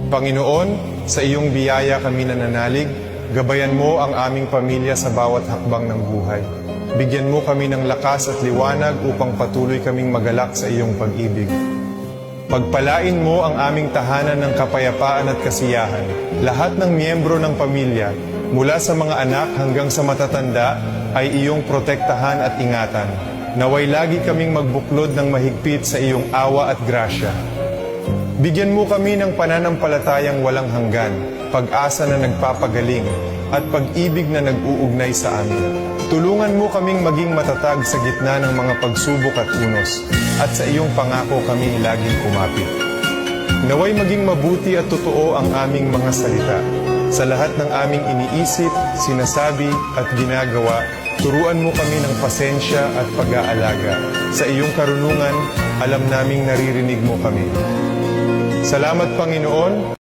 Panginoon, sa iyong biyaya kami nananalig, gabayan mo ang aming pamilya sa bawat hakbang ng buhay. Bigyan mo kami ng lakas at liwanag upang patuloy kaming magalak sa iyong pag-ibig. Pagpalain mo ang aming tahanan ng kapayapaan at kasiyahan. Lahat ng miyembro ng pamilya, mula sa mga anak hanggang sa matatanda, ay iyong protektahan at ingatan. Naway lagi kaming magbuklod ng mahigpit sa iyong awa at grasya. Bigyan mo kami ng pananampalatayang walang hanggan, pag-asa na nagpapagaling, at pag-ibig na nag-uugnay sa amin. Tulungan mo kaming maging matatag sa gitna ng mga pagsubok at unos, at sa iyong pangako kami laging kumapit. Naway maging mabuti at totoo ang aming mga salita. Sa lahat ng aming iniisip, sinasabi at ginagawa, turuan mo kami ng pasensya at pag-aalaga. Sa iyong karunungan, alam naming naririnig mo kami. Salamat, Panginoon.